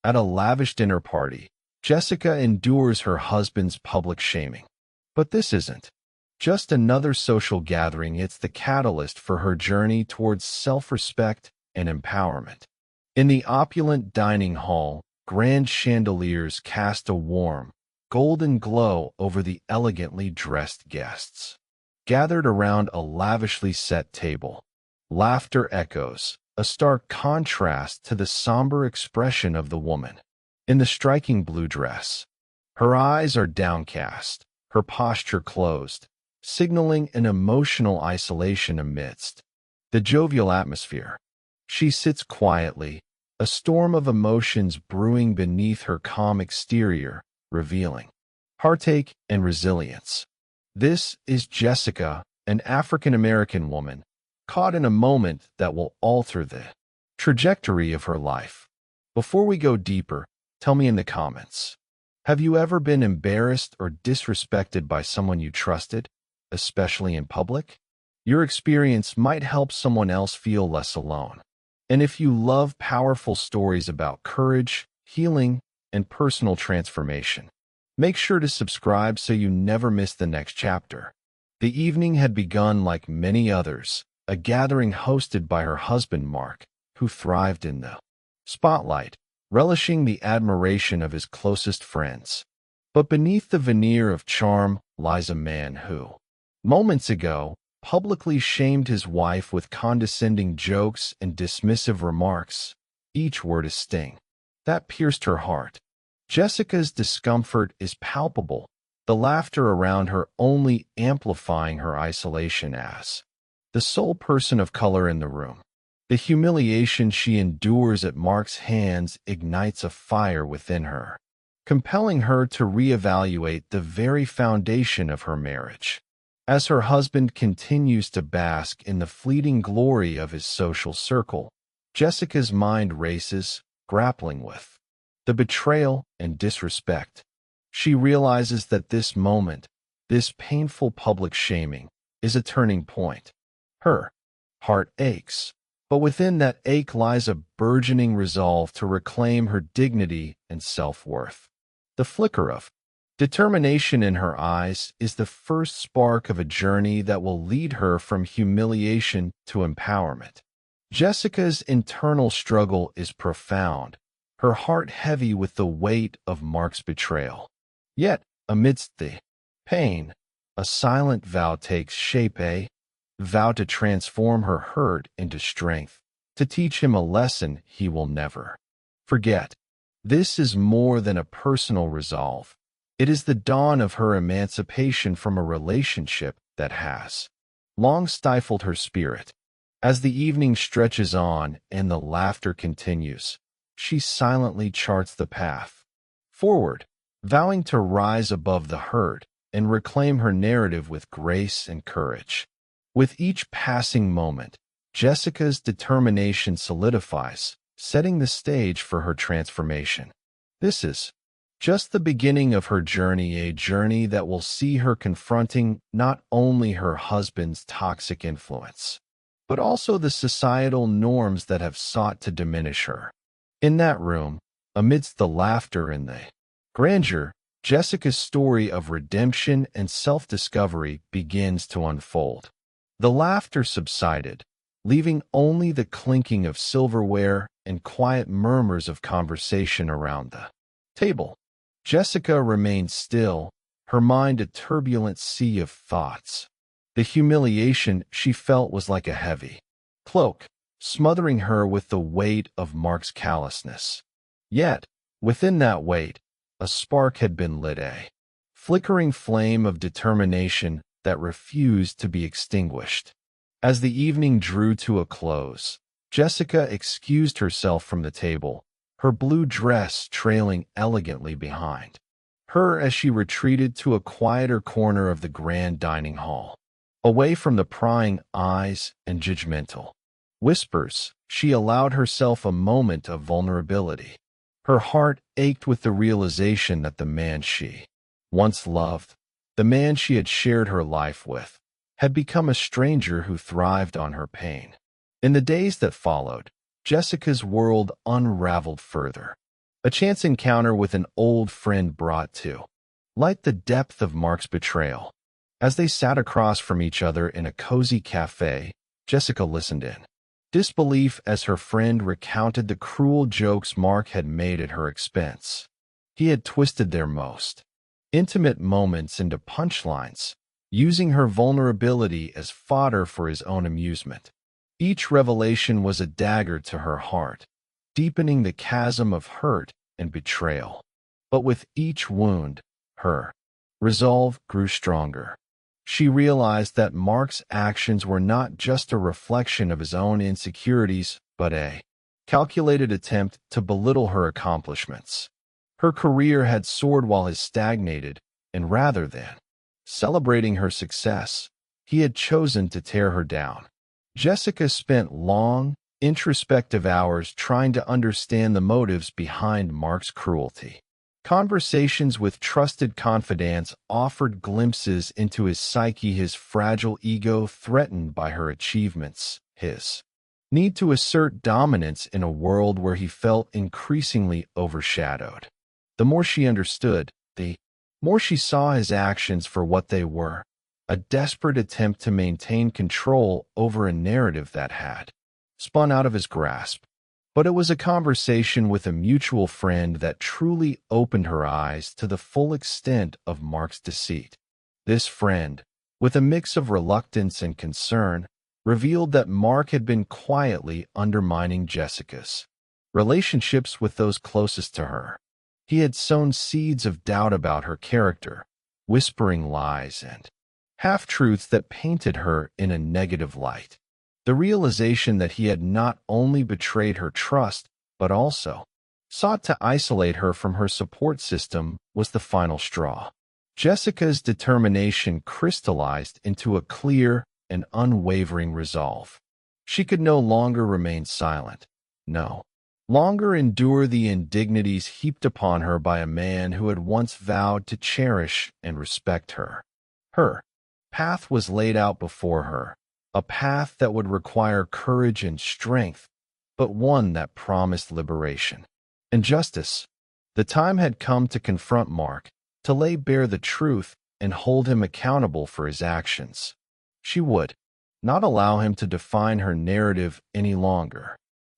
At a lavish dinner party, Jessica endures her husband's public shaming. But this isn't just another social gathering, it's the catalyst for her journey towards self-respect and empowerment. In the opulent dining hall, grand chandeliers cast a warm, golden glow over the elegantly dressed guests. Gathered around a lavishly set table, laughter echoes, a stark contrast to the somber expression of the woman. In the striking blue dress, her eyes are downcast, her posture closed, signaling an emotional isolation amidst the jovial atmosphere. She sits quietly, a storm of emotions brewing beneath her calm exterior, revealing heartache and resilience. This is Jessica, an African-American woman, caught in a moment that will alter the trajectory of her life. Before we go deeper, tell me in the comments, have you ever been embarrassed or disrespected by someone you trusted, especially in public? Your experience might help someone else feel less alone. And if you love powerful stories about courage, healing, and personal transformation, make sure to subscribe so you never miss the next chapter. The evening had begun like many others, a gathering hosted by her husband Mark, who thrived in the spotlight, relishing the admiration of his closest friends. But beneath the veneer of charm lies a man who, moments ago, publicly shamed his wife with condescending jokes and dismissive remarks, each word a sting that pierced her heart. Jessica's discomfort is palpable, the laughter around her only amplifying her isolation as the sole person of color in the room. The humiliation she endures at Mark's hands ignites a fire within her, compelling her to reevaluate the very foundation of her marriage. As her husband continues to bask in the fleeting glory of his social circle, Jessica's mind races, grappling with the betrayal and disrespect. She realizes that this moment, this painful public shaming, is a turning point. Her heart aches, but within that ache lies a burgeoning resolve to reclaim her dignity and self-worth. The flicker of determination in her eyes is the first spark of a journey that will lead her from humiliation to empowerment. Jessica's internal struggle is profound, her heart heavy with the weight of Mark's betrayal. Yet, amidst the pain, a silent vow takes shape, a vow to transform her hurt into strength, to teach him a lesson he will never forget. This is more than a personal resolve. It is the dawn of her emancipation from a relationship that has long stifled her spirit. As the evening stretches on and the laughter continues, she silently charts the path forward, vowing to rise above the hurt and reclaim her narrative with grace and courage. With each passing moment, Jessica's determination solidifies, setting the stage for her transformation. This is just the beginning of her journey, a journey that will see her confronting not only her husband's toxic influence, but also the societal norms that have sought to diminish her. In that room, amidst the laughter and the grandeur, Jessica's story of redemption and self-discovery begins to unfold. The laughter subsided, leaving only the clinking of silverware and quiet murmurs of conversation around the table. Jessica remained still, her mind a turbulent sea of thoughts. The humiliation she felt was like a heavy cloak, smothering her with the weight of Mark's callousness. Yet, within that weight, a spark had been lit, a flickering flame of determination that refused to be extinguished. As the evening drew to a close, Jessica excused herself from the table, her blue dress trailing elegantly behind her as she retreated to a quieter corner of the grand dining hall. Away from the prying eyes and judgmental whispers, she allowed herself a moment of vulnerability. Her heart ached with the realization that the man she once loved, the man she had shared her life with, had become a stranger who thrived on her pain. In the days that followed, Jessica's world unraveled further. A chance encounter with an old friend brought to light the depth of Mark's betrayal. As they sat across from each other in a cozy cafe, Jessica listened in disbelief as her friend recounted the cruel jokes Mark had made at her expense. He had twisted their most intimate moments into punchlines, using her vulnerability as fodder for his own amusement. Each revelation was a dagger to her heart, deepening the chasm of hurt and betrayal. But with each wound, her resolve grew stronger. She realized that Mark's actions were not just a reflection of his own insecurities, but a calculated attempt to belittle her accomplishments. Her career had soared while his stagnated, and rather than celebrating her success, he had chosen to tear her down. Jessica spent long, introspective hours trying to understand the motives behind Mark's cruelty. Conversations with trusted confidants offered glimpses into his psyche, his fragile ego threatened by her achievements, his need to assert dominance in a world where he felt increasingly overshadowed. The more she understood, the more she saw his actions for what they were, a desperate attempt to maintain control over a narrative that had spun out of his grasp. But it was a conversation with a mutual friend that truly opened her eyes to the full extent of Mark's deceit. This friend, with a mix of reluctance and concern, revealed that Mark had been quietly undermining Jessica's relationships with those closest to her. He had sown seeds of doubt about her character, whispering lies and half-truths that painted her in a negative light. The realization that he had not only betrayed her trust, but also sought to isolate her from her support system was the final straw. Jessica's determination crystallized into a clear and unwavering resolve. She could no longer remain silent, no longer endure the indignities heaped upon her by a man who had once vowed to cherish and respect her. Her path was laid out before her, a path that would require courage and strength, but one that promised liberation and justice. The time had come to confront Mark, to lay bare the truth and hold him accountable for his actions. She would not allow him to define her narrative any longer.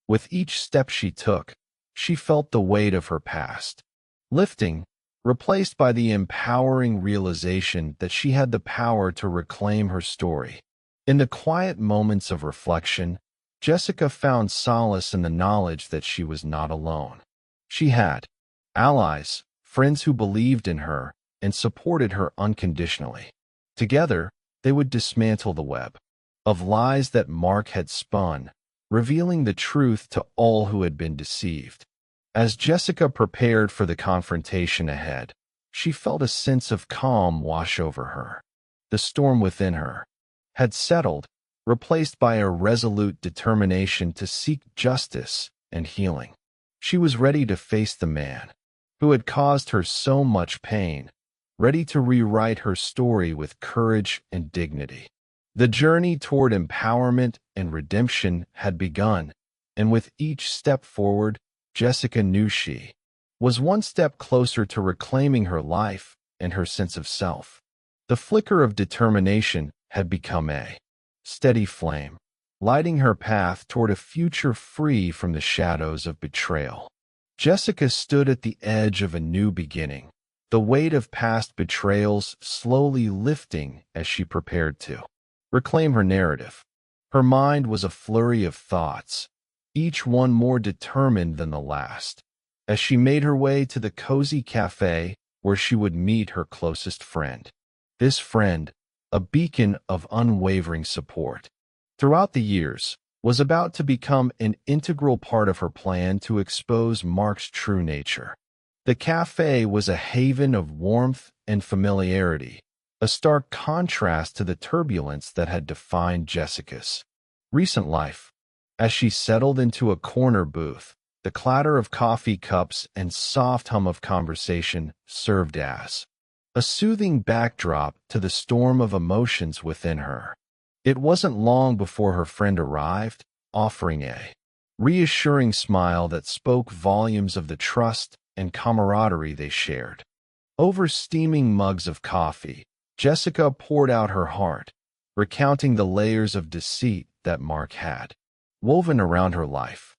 With each step she took, she felt the weight of her past lifting, replaced by the empowering realization that she had the power to reclaim her story. In the quiet moments of reflection, Jessica found solace in the knowledge that she was not alone. She had allies, friends who believed in her and supported her unconditionally. Together, they would dismantle the web of lies that Mark had spun, revealing the truth to all who had been deceived. As Jessica prepared for the confrontation ahead, she felt a sense of calm wash over her. The storm within her had settled, replaced by a resolute determination to seek justice and healing. She was ready to face the man who had caused her so much pain, ready to rewrite her story with courage and dignity. The journey toward empowerment and redemption had begun, and with each step forward, Jessica knew she was one step closer to reclaiming her life and her sense of self. The flicker of determination had become a steady flame, lighting her path toward a future free from the shadows of betrayal. Jessica stood at the edge of a new beginning, the weight of past betrayals slowly lifting as she prepared to reclaim her narrative. Her mind was a flurry of thoughts, each one more determined than the last, as she made her way to the cozy cafe where she would meet her closest friend. This friend, a beacon of unwavering support throughout the years, was about to become an integral part of her plan to expose Mark's true nature. The cafe was a haven of warmth and familiarity, a stark contrast to the turbulence that had defined Jessica's recent life. As she settled into a corner booth, the clatter of coffee cups and soft hum of conversation served as a soothing backdrop to the storm of emotions within her. It wasn't long before her friend arrived, offering a reassuring smile that spoke volumes of the trust and camaraderie they shared. Over steaming mugs of coffee, Jessica poured out her heart, recounting the layers of deceit that Mark had woven around her life.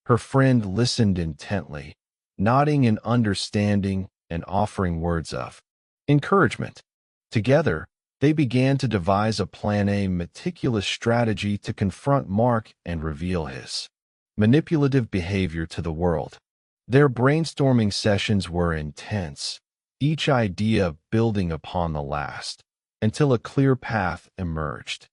Her friend listened intently, nodding in understanding and offering words of encouragement. Together, they began to devise a plan, a meticulous strategy to confront Mark and reveal his manipulative behavior to the world. Their brainstorming sessions were intense, each idea building upon the last, until a clear path emerged.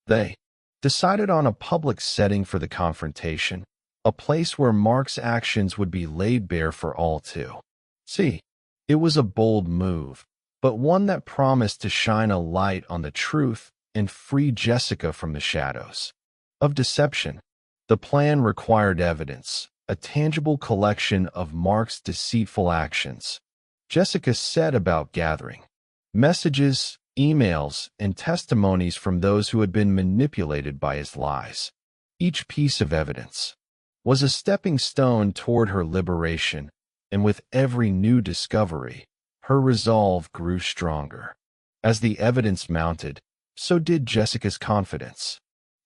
They decided on a public setting for the confrontation, a place where Mark's actions would be laid bare for all to see. It was a bold move, but one that promised to shine a light on the truth and free Jessica from the shadows of deception. The plan required evidence, a tangible collection of Mark's deceitful actions. Jessica set about gathering messages, emails, and testimonies from those who had been manipulated by his lies. Each piece of evidence was a stepping stone toward her liberation, and with every new discovery, her resolve grew stronger. As the evidence mounted, so did Jessica's confidence.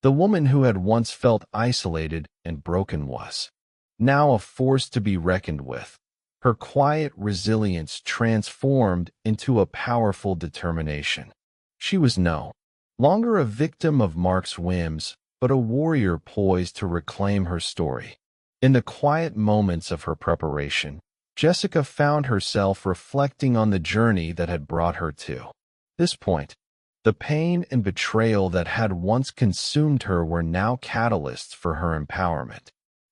The woman who had once felt isolated and broken was now a force to be reckoned with. Her quiet resilience transformed into a powerful determination. She was no longer a victim of Mark's whims, but a warrior poised to reclaim her story. In the quiet moments of her preparation, Jessica found herself reflecting on the journey that had brought her to this point. The pain and betrayal that had once consumed her were now catalysts for her empowerment.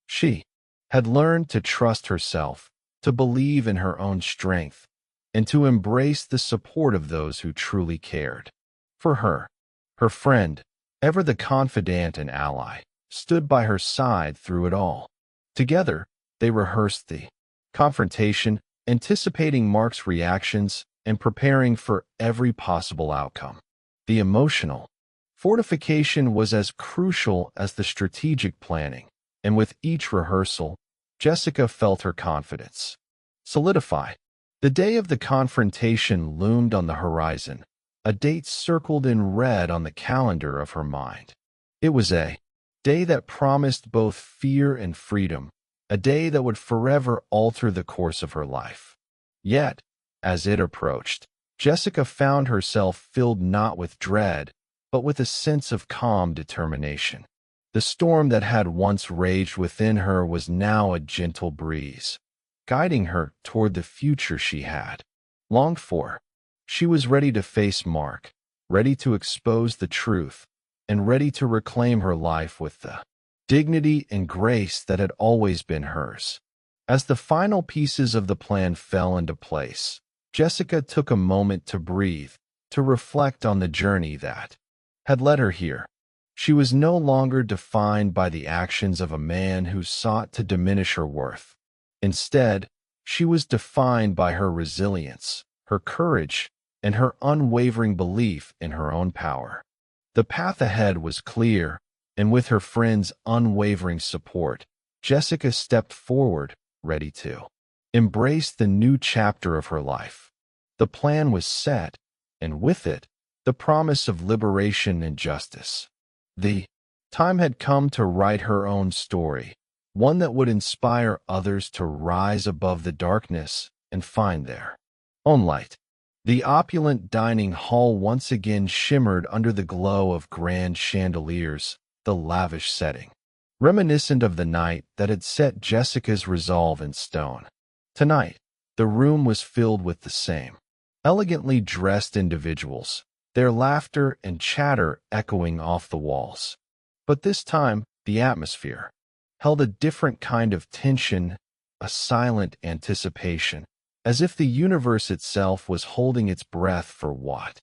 She had learned to trust herself, to believe in her own strength, and to embrace the support of those who truly cared for her. Her friend, ever the confidant and ally, stood by her side through it all. Together, they rehearsed the confrontation, anticipating Mark's reactions and preparing for every possible outcome. The emotional fortification was as crucial as the strategic planning, and with each rehearsal, Jessica felt her confidence solidify. The day of the confrontation loomed on the horizon, a date circled in red on the calendar of her mind. It was a day that promised both fear and freedom, a day that would forever alter the course of her life. Yet, as it approached, Jessica found herself filled not with dread, but with a sense of calm determination. The storm that had once raged within her was now a gentle breeze, guiding her toward the future she had longed for. She was ready to face Mark, ready to expose the truth, and ready to reclaim her life with the dignity and grace that had always been hers. As the final pieces of the plan fell into place, Jessica took a moment to breathe, to reflect on the journey that had led her here. She was no longer defined by the actions of a man who sought to diminish her worth. Instead, she was defined by her resilience, her courage, and her unwavering belief in her own power. The path ahead was clear, and with her friend's unwavering support, Jessica stepped forward, ready to embrace the new chapter of her life. The plan was set, and with it, the promise of liberation and justice. The time had come to write her own story, one that would inspire others to rise above the darkness and find their own light. The opulent dining hall once again shimmered under the glow of grand chandeliers, the lavish setting, reminiscent of the night that had set Jessica's resolve in stone. Tonight, the room was filled with the same elegantly dressed individuals, their laughter and chatter echoing off the walls. But this time, the atmosphere held a different kind of tension, a silent anticipation, as if the universe itself was holding its breath for what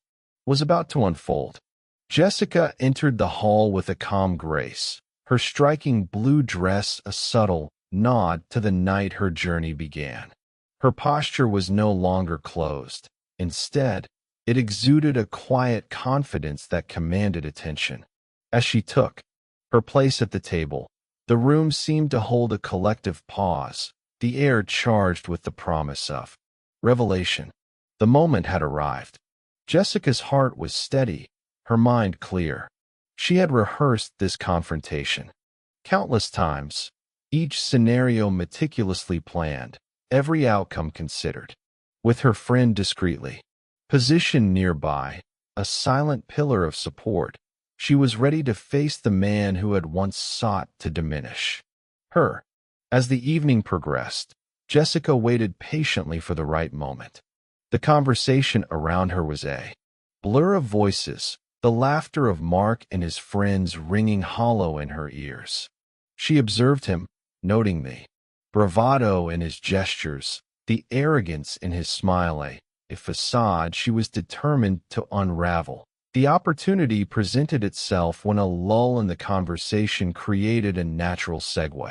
was about to unfold. Jessica entered the hall with a calm grace, her striking blue dress a subtle nod to the night her journey began. Her posture was no longer closed. Instead, it exuded a quiet confidence that commanded attention. As she took her place at the table, The room seemed to hold a collective pause, the air charged with the promise of revelation. The moment had arrived. Jessica's heart was steady, her mind clear. She had rehearsed this confrontation countless times, each scenario meticulously planned, every outcome considered. With her friend discreetly positioned nearby, a silent pillar of support, she was ready to face the man who had once sought to diminish her. As the evening progressed, Jessica waited patiently for the right moment. The conversation around her was a blur of voices, the laughter of Mark and his friends ringing hollow in her ears. She observed him, noting the bravado in his gestures, the arrogance in his smile, a facade she was determined to unravel. The opportunity presented itself when a lull in the conversation created a natural segue.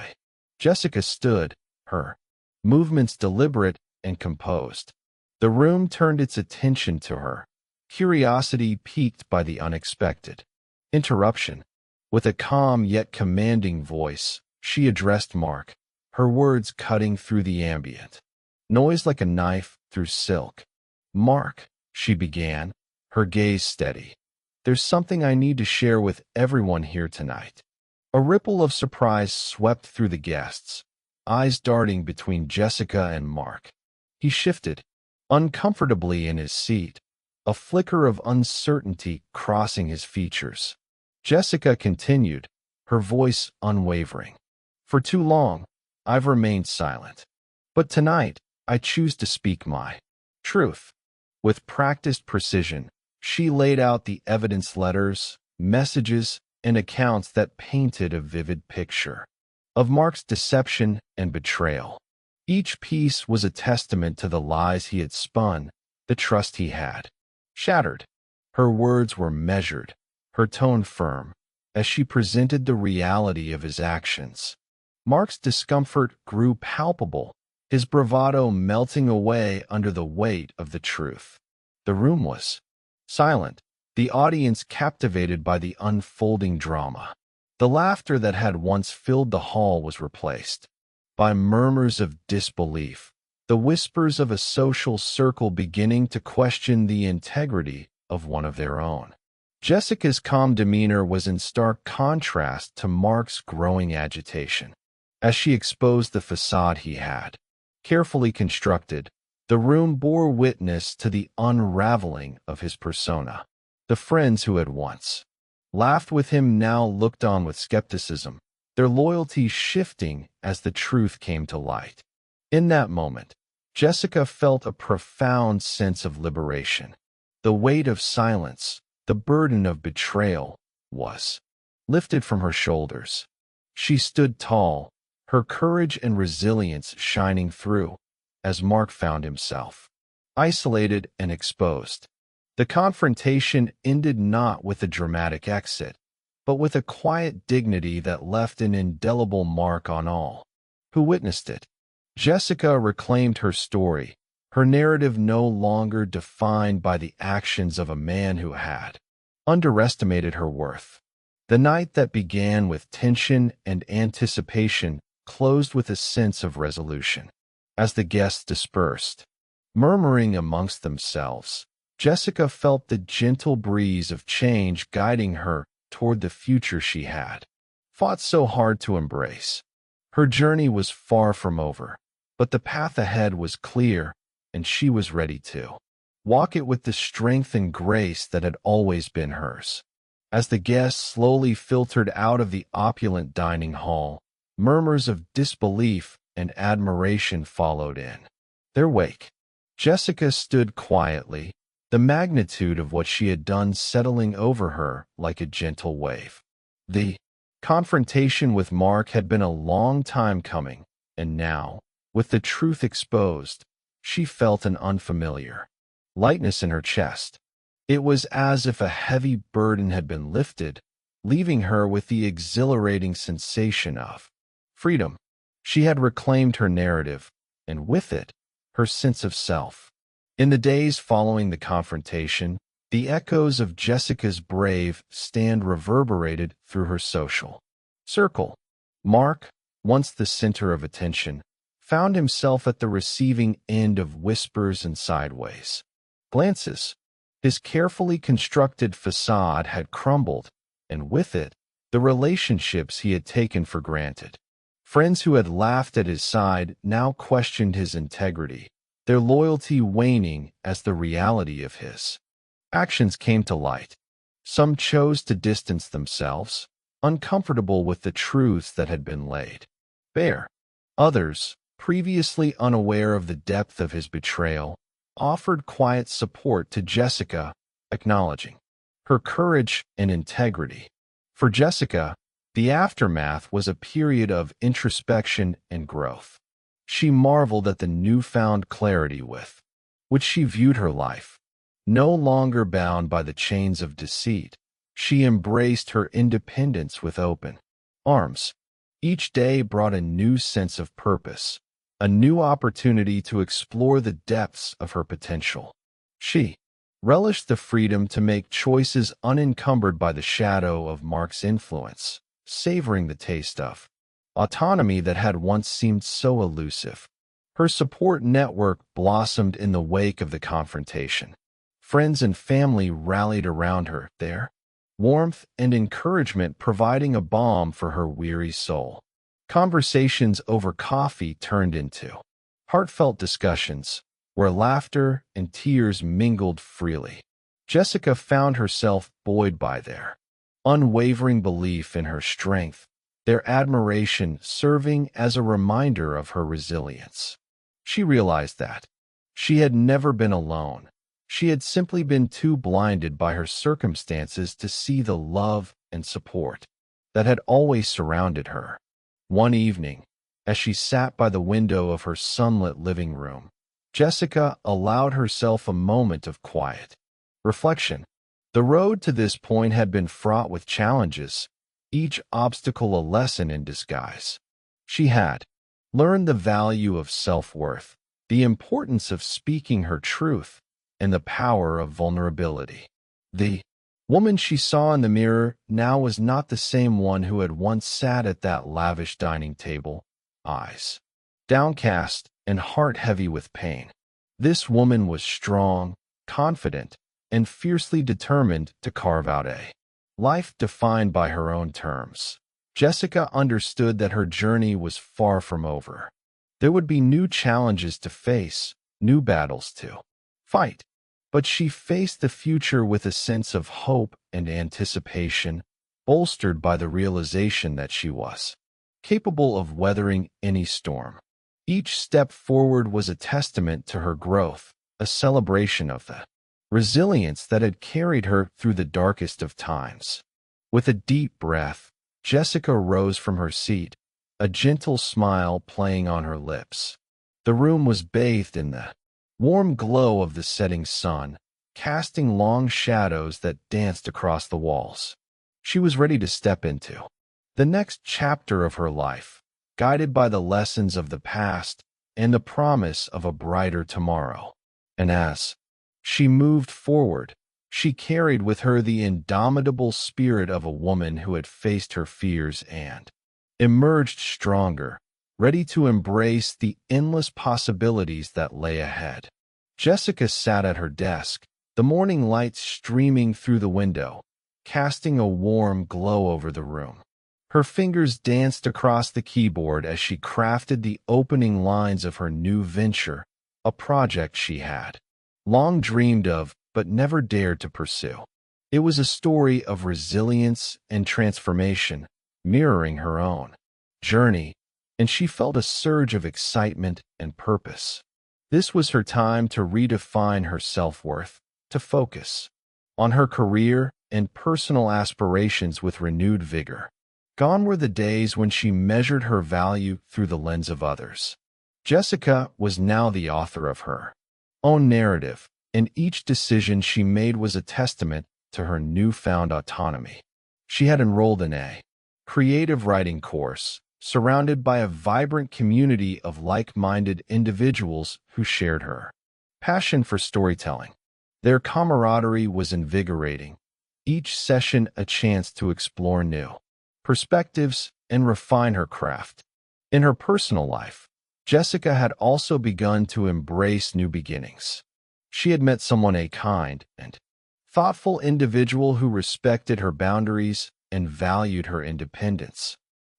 Jessica stood, her movements deliberate and composed. The room turned its attention to her, curiosity piqued by the unexpected interruption. With a calm yet commanding voice, she addressed Mark, her words cutting through the ambient noise like a knife through silk. "Mark," she began, her gaze steady, "there's something I need to share with everyone here tonight." A ripple of surprise swept through the guests, eyes darting between Jessica and Mark. He shifted uncomfortably in his seat, a flicker of uncertainty crossing his features. Jessica continued, her voice unwavering. "For too long, I've remained silent. But tonight, I choose to speak my truth." With practiced precision, she laid out the evidence letters, messages, and accounts that painted a vivid picture of Mark's deception and betrayal. Each piece was a testament to the lies he had spun, the trust he had shattered. Her words were measured, her tone firm, as she presented the reality of his actions. Mark's discomfort grew palpable, his bravado melting away under the weight of the truth. The room was silent, the audience captivated by the unfolding drama. The laughter that had once filled the hall was replaced by murmurs of disbelief, the whispers of a social circle beginning to question the integrity of one of their own. Jessica's calm demeanor was in stark contrast to Mark's growing agitation. As she exposed the facade he had carefully constructed, the room bore witness to the unraveling of his persona. The friends who had once laughed with him now looked on with skepticism, their loyalties shifting as the truth came to light. In that moment, Jessica felt a profound sense of liberation. The weight of silence, the burden of betrayal, was lifted from her shoulders. She stood tall, her courage and resilience shining through, as Mark found himself isolated and exposed. The confrontation ended not with a dramatic exit, but with a quiet dignity that left an indelible mark on all who witnessed it. Jessica reclaimed her story, her narrative no longer defined by the actions of a man who had underestimated her worth. The night that began with tension and anticipation closed with a sense of resolution. As the guests dispersed, murmuring amongst themselves, Jessica felt the gentle breeze of change guiding her toward the future she had fought so hard to embrace. Her journey was far from over, but the path ahead was clear, and she was ready to walk it with the strength and grace that had always been hers. As the guests slowly filtered out of the opulent dining hall, murmurs of disbelief and admiration followed in their wake. Jessica stood quietly, the magnitude of what she had done settling over her like a gentle wave. The confrontation with Mark had been a long time coming, and now, with the truth exposed, she felt an unfamiliar lightness in her chest. It was as if a heavy burden had been lifted, leaving her with the exhilarating sensation of freedom. She had reclaimed her narrative, and with it, her sense of self. In the days following the confrontation, the echoes of Jessica's brave stand reverberated through her social circle. Mark, once the center of attention, found himself at the receiving end of whispers and sideways glances. His carefully constructed facade had crumbled, and with it, the relationships he had taken for granted. Friends who had laughed at his side now questioned his integrity, their loyalty waning as the reality of his actions came to light. Some chose to distance themselves, uncomfortable with the truths that had been laid bare. Others, previously unaware of the depth of his betrayal, offered quiet support to Jessica, acknowledging her courage and integrity. For Jessica, the aftermath was a period of introspection and growth. She marveled at the newfound clarity with which she viewed her life. No longer bound by the chains of deceit, she embraced her independence with open arms. Each day brought a new sense of purpose, a new opportunity to explore the depths of her potential. She relished the freedom to make choices unencumbered by the shadow of Mark's influence, savoring the taste of autonomy that had once seemed so elusive. Her support network blossomed in the wake of the confrontation. Friends and family rallied around her, their warmth and encouragement providing a balm for her weary soul. Conversations over coffee turned into heartfelt discussions, where laughter and tears mingled freely. Jessica found herself buoyed by their unwavering belief in her strength, their admiration serving as a reminder of her resilience. She realized that she had never been alone. She had simply been too blinded by her circumstances to see the love and support that had always surrounded her. One evening, as she sat by the window of her sunlit living room, Jessica allowed herself a moment of quiet reflection. The road to this point had been fraught with challenges, each obstacle a lesson in disguise. She had learned the value of self-worth, the importance of speaking her truth, and the power of vulnerability. The woman she saw in the mirror now was not the same one who had once sat at that lavish dining table, eyes downcast and heart heavy with pain. This woman was strong, confident, and fiercely determined to carve out a life defined by her own terms. Jessica understood that her journey was far from over. There would be new challenges to face, new battles to fight. But she faced the future with a sense of hope and anticipation, bolstered by the realization that she was capable of weathering any storm. Each step forward was a testament to her growth, a celebration of the resilience that had carried her through the darkest of times. With a deep breath, Jessica rose from her seat, a gentle smile playing on her lips. The room was bathed in the warm glow of the setting sun, casting long shadows that danced across the walls. She was ready to step into the next chapter of her life, guided by the lessons of the past and the promise of a brighter tomorrow. And as she moved forward, she carried with her the indomitable spirit of a woman who had faced her fears and emerged stronger, ready to embrace the endless possibilities that lay ahead. Jessica sat at her desk, the morning light streaming through the window, casting a warm glow over the room. Her fingers danced across the keyboard as she crafted the opening lines of her new venture, a project she had long dreamed of but never dared to pursue. It was a story of resilience and transformation, mirroring her own journey, and she felt a surge of excitement and purpose. This was her time to redefine her self-worth, to focus on her career and personal aspirations with renewed vigor. Gone were the days when she measured her value through the lens of others. Jessica was now the author of her own narrative, and each decision she made was a testament to her newfound autonomy. She had enrolled in a creative writing course, surrounded by a vibrant community of like-minded individuals who shared her passion for storytelling. Their camaraderie was invigorating, each session a chance to explore new perspectives and refine her craft. In her personal life, Jessica had also begun to embrace new beginnings. She had met someone, a kind and thoughtful individual who respected her boundaries and valued her independence.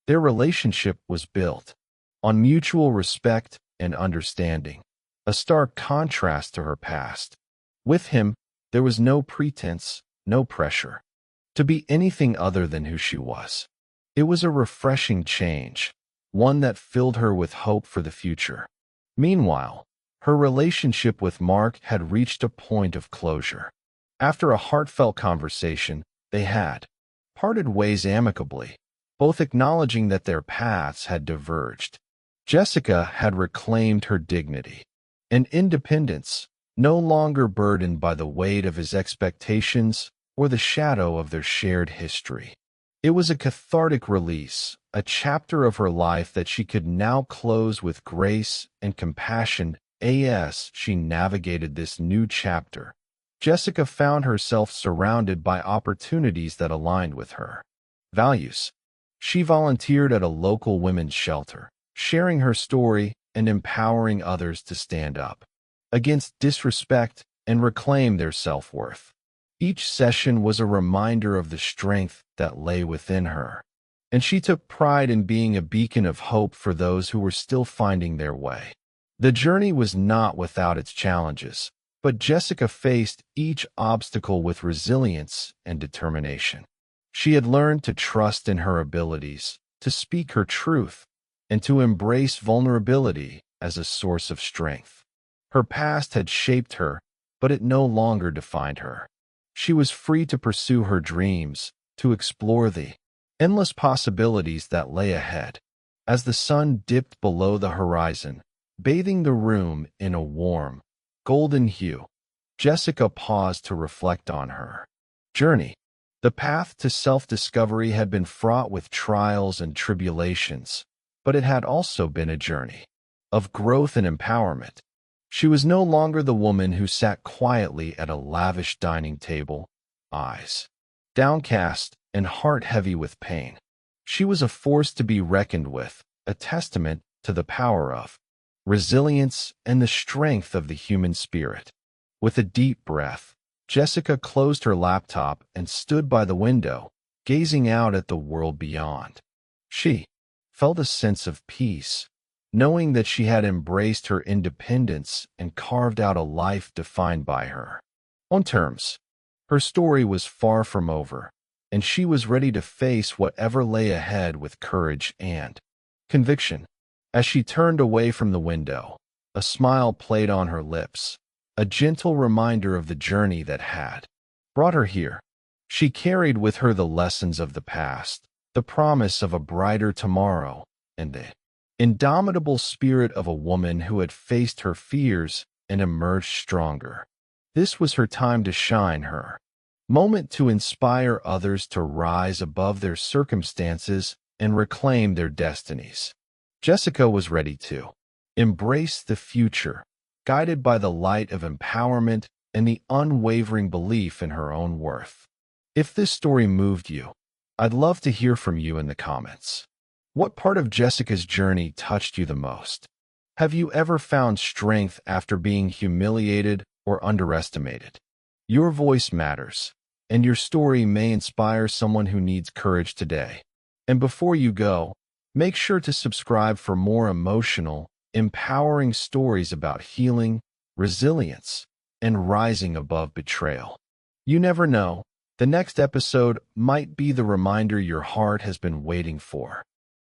Their relationship was built on mutual respect and understanding, a stark contrast to her past. With him, there was no pretense, no pressure to be anything other than who she was. It was a refreshing change, one that filled her with hope for the future. Meanwhile, her relationship with Mark had reached a point of closure. After a heartfelt conversation, they had parted ways amicably, both acknowledging that their paths had diverged. Jessica had reclaimed her dignity and independence, no longer burdened by the weight of his expectations or the shadow of their shared history. It was a cathartic release, a chapter of her life that she could now close with grace and compassion. As she navigated this new chapter, Jessica found herself surrounded by opportunities that aligned with her values. She volunteered at a local women's shelter, sharing her story and empowering others to stand up against disrespect and reclaim their self-worth. Each session was a reminder of the strength that lay within her, and she took pride in being a beacon of hope for those who were still finding their way. The journey was not without its challenges, but Jessica faced each obstacle with resilience and determination. She had learned to trust in her abilities, to speak her truth, and to embrace vulnerability as a source of strength. Her past had shaped her, but it no longer defined her. She was free to pursue her dreams, to explore the endless possibilities that lay ahead. As the sun dipped below the horizon, bathing the room in a warm, golden hue, Jessica paused to reflect on her journey. The path to self-discovery had been fraught with trials and tribulations, but it had also been a journey of growth and empowerment. She was no longer the woman who sat quietly at a lavish dining table, eyes downcast and heart heavy with pain. She was a force to be reckoned with, a testament to the power of resilience and the strength of the human spirit. With a deep breath, Jessica closed her laptop and stood by the window, gazing out at the world beyond. She felt a sense of peace, knowing that she had embraced her independence and carved out a life defined by her own terms. Her story was far from over, and she was ready to face whatever lay ahead with courage and conviction. As she turned away from the window, a smile played on her lips, a gentle reminder of the journey that had brought her here. She carried with her the lessons of the past, the promise of a brighter tomorrow, and the indomitable spirit of a woman who had faced her fears and emerged stronger. This was her time to shine, her moment to inspire others to rise above their circumstances and reclaim their destinies. Jessica was ready to embrace the future, guided by the light of empowerment and the unwavering belief in her own worth. If this story moved you, I'd love to hear from you in the comments. What part of Jessica's journey touched you the most? Have you ever found strength after being humiliated or underestimated? Your voice matters, and your story may inspire someone who needs courage today. And before you go, make sure to subscribe for more emotional, empowering stories about healing, resilience, and rising above betrayal. You never know, the next episode might be the reminder your heart has been waiting for.